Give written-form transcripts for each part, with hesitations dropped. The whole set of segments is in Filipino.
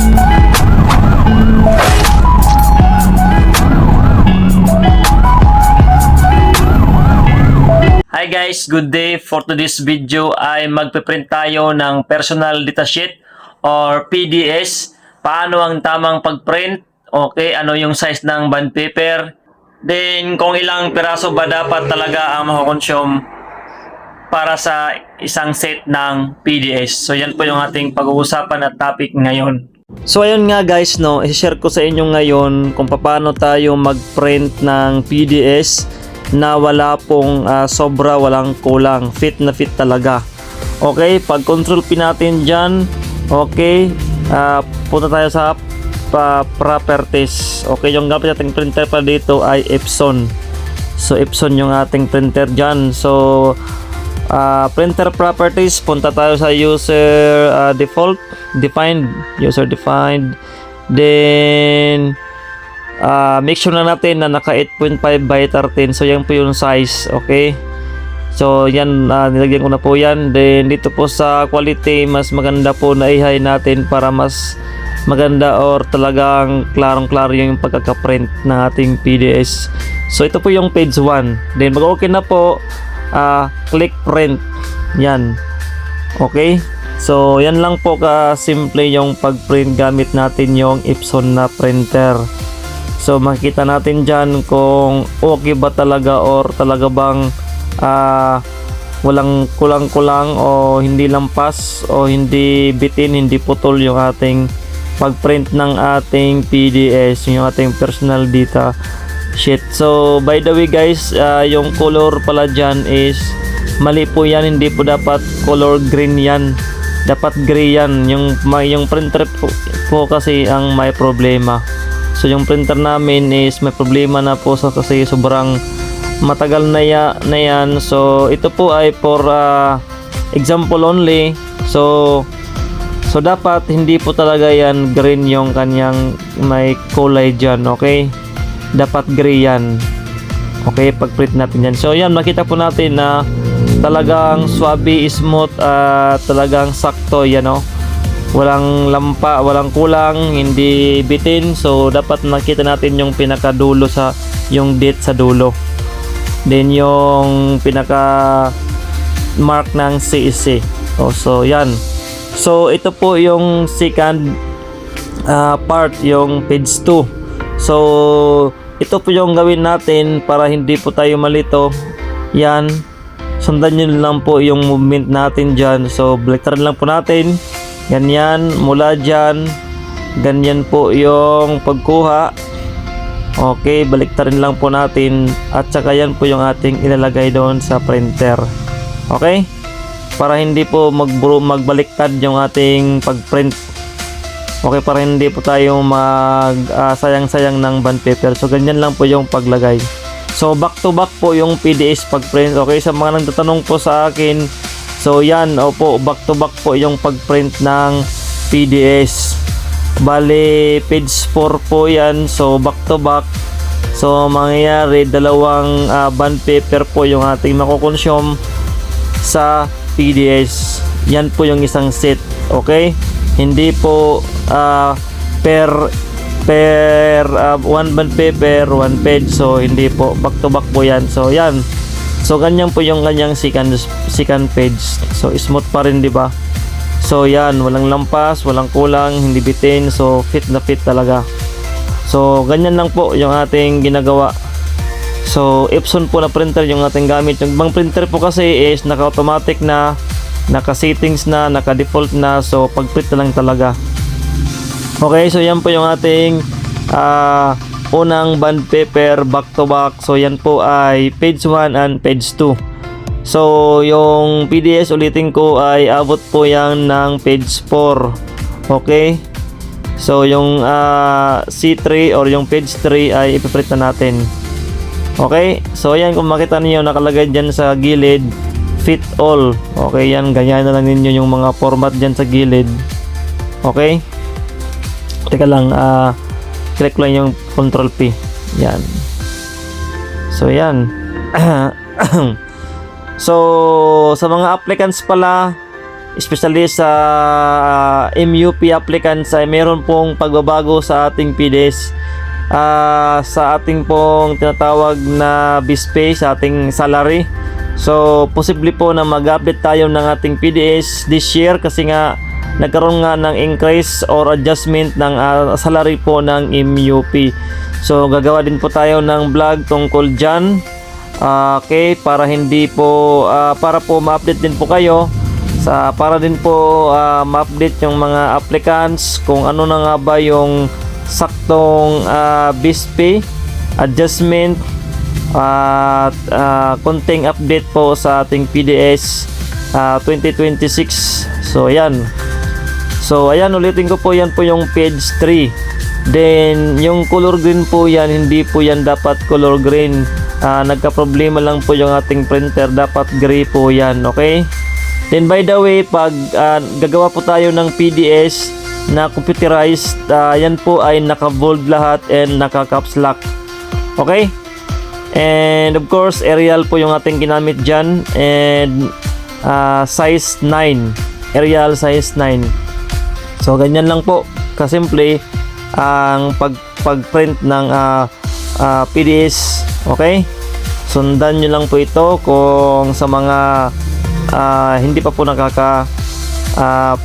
Hi guys, good day. For today's video ay magpiprint tayo ng personal data sheet or PDS. Paano ang tamang pagprint? Okay, ano yung size ng bond paper? Then kung ilang piraso ba dapat talaga ang makukonsume para sa isang set ng PDS. So yan po yung ating pag-uusapan at topic ngayon. So ayun nga guys, no, i-share ko sa inyo ngayon kung paano tayo mag-print ng PDS na wala pong sobra, walang kulang, fit na fit talaga. Okay, pag control P natin dyan, okay, punta tayo sa properties. Okay, yung gamit nating printer pa dito ay Epson. So Epson yung ating printer dyan. So printer properties, punta tayo sa user default, defined, user defined. Then make sure na natin na naka 8.5 by 13. So yan po yung size. Okay, so yan, nilagyan ko na po yan. Then dito po sa quality, mas maganda po na i-high natin para mas maganda or talagang klarong-klaro yung pagkakaprint ng ating PDS. So ito po yung page 1. Then mag okay na po, click print. Yan. Okay, so yan lang po ka simple yung pag-print gamit natin yung Epson na printer. So makikita natin dyan kung okay ba talaga or talaga bang walang kulang-kulang o hindi lampas o hindi bitin, hindi putol yung ating pag-print ng ating PDS, yung ating personal data sheet. So by the way guys, yung color pala dyan is mali po yan, hindi po dapat color green yan, dapat gray yan. Yung printer po kasi ang may problema. So yung printer namin is may problema na po kasi sobrang matagal na yan. So ito po ay for example only. So dapat hindi po talaga yan green yung kanyang may kulay dyan. Okay, dapat gray yan. Okay, pag print natin yan. So yan, makita po natin na talagang swabe, smooth, talagang sakto yan, no? Walang lampa, walang kulang, hindi bitin. So dapat makita natin yung pinakadulo sa yung date sa dulo. Then yung pinaka mark ng CEC. So yan. So ito po yung second part, yung page 2. So ito po yung gawin natin para hindi po tayo malito. Yan. Sundan nyo lang po yung movement natin dyan. So baliktarin lang po natin. Ganyan, mula dyan, ganyan po yung pagkuha. Okay, baliktarin lang po natin. At saka yan po yung ating ilalagay doon sa printer. Okay, para hindi po magbaliktad yung ating pagprint. Okay, para hindi po tayo sayang-sayang ng bond paper. So ganyan lang po yung paglagay. So back to back po yung PDS pagprint. Okay, sa mga nagtatanong po sa akin, so yan, opo, back to back po yung pagprint ng PDS. Bali page 4 po yan. So back to back. So mangyayari dalawang bond paper po yung ating makukonsume sa PDS. Yan po yung isang set. Okay, hindi po per one bond paper, one page. So hindi po, back to back po yan. So yan. So ganyan po yung kanyang second page. So smooth pa rin, di ba? So yan, walang lampas, walang kulang, hindi bitin. So fit na fit talaga. So ganyan lang po yung ating ginagawa. So Epson po na printer yung ating gamit. Yung ibang printer po kasi is naka-automatic na, naka-settings na, naka-default na. So pag-print na lang talaga. Okay, so yan po yung ating unang bond paper back to back. So yan po ay page 1 and page 2. So yung PDS ulitin ko ay abot po yan ng page 4. Okay, so yung C3 or yung page 3 ay ipiprint na natin. Okay, so yan, kung makita niyo nakalagay dyan sa gilid fit all. Okay, yan, ganyan na lang ninyo yung mga format dyan sa gilid. Okay, teka lang, click lang yung Control P. Yan. So yan. So sa mga applicants pala especially sa MUP applicants ay meron pong pagbabago sa ating PDS, sa ating pong tinatawag na base pay, sa ating salary. So posible po na mag-update tayo ng ating PDS this year kasi nga nagkaroon nga ng increase or adjustment ng salary po ng MUP. So gagawa din po tayo ng vlog tungkol dyan. Okay, para hindi po para po ma-update din po kayo, para din po ma-update yung mga applicants kung ano na nga ba yung saktong base pay adjustment at konting update po sa ating PDS 2026. So ayan. So ayan, ulitin ko po, yan po yung page 3. Then yung color green po yan, hindi po yan dapat color green. Nagka-problema lang po yung ating printer, dapat gray po yan. Okay? Then by the way, pag gagawa po tayo ng PDS na computerized, yan po ay naka-bold lahat and naka-caps lock. Okay? And of course, Arial po yung ating ginamit dyan. And size 9. Arial size 9. So ganyan lang po kasimple ang pag-print ng PDS. Okay? Sundan nyo lang po ito kung sa mga hindi pa po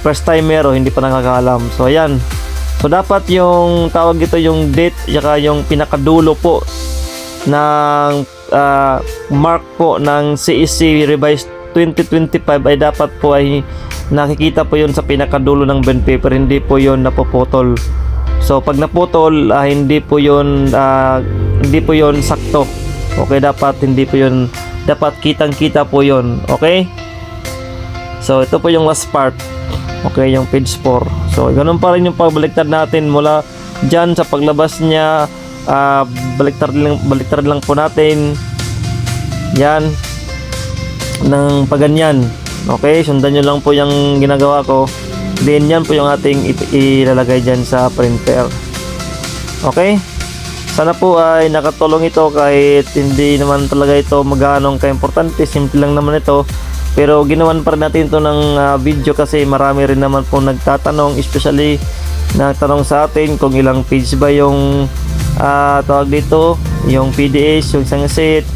first timer o hindi pa nakakaalam. So ayan. So dapat yung tawag ito yung date saka yung pinakadulo po ng mark po ng CEC revised 2025 ay dapat po ay nakikita po yun sa pinakadulo ng bond paper, hindi po yun napuputol. So pag naputol, hindi po yun sakto. Okay, dapat hindi po yun, dapat kitang-kita po yun. Okay? So ito po yung last part. Okay, yung page 4. So ganun pa rin yung pagbaliktad natin mula dyan sa paglabas niya. Baliktad lang po natin. Yan. Ng paganyan. Okay, sundan nyo lang po yung ginagawa ko. Then yan po yung ating ilalagay dyan sa printer. Okay? Sana po ay nakatulong ito kahit hindi naman talaga ito magano'ng ka-importante. Simple lang naman ito. Pero ginawan pa rin natin ito ng video kasi marami rin naman po nagtatanong, especially nagtanong sa atin kung ilang page ba yung tawag dito, yung PDS, yung isang set,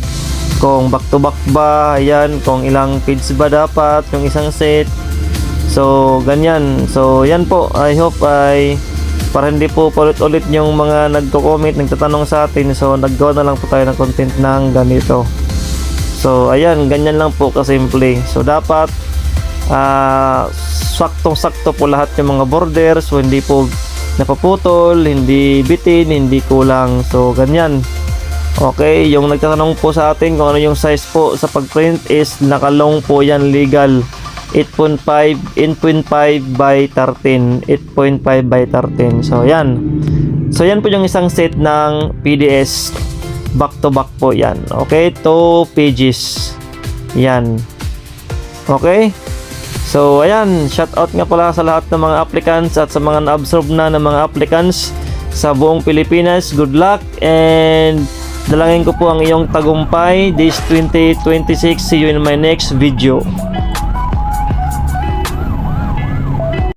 kung back to back ba, ayan, kung ilang page ba dapat yung isang set. So ganyan. So yan po, I hope ay para hindi po ulit-ulit yung mga nagko-comment, nagtatanong sa atin. So naggawa na lang po tayo ng content ng ganito. So ayan, ganyan lang po kasimple. So dapat saktong-sakto po lahat yung mga borders. So hindi po napaputol, hindi bitin, hindi kulang. So ganyan. Okay, yung nagtatanong po sa atin kung ano yung size po sa pagprint is nakalong po yan, legal. 8.5 by 13. 8.5 by 13. So yan. So yan po yung isang set ng PDS. Back to back po yan. Okay, 2 pages. Yan. Okay. So ayan, shout out nga pala sa lahat ng mga applicants at sa mga na-absorb na ng mga applicants sa buong Pilipinas. Good luck and dalangin ko po ang iyong tagumpay this 2026. See you in my next video.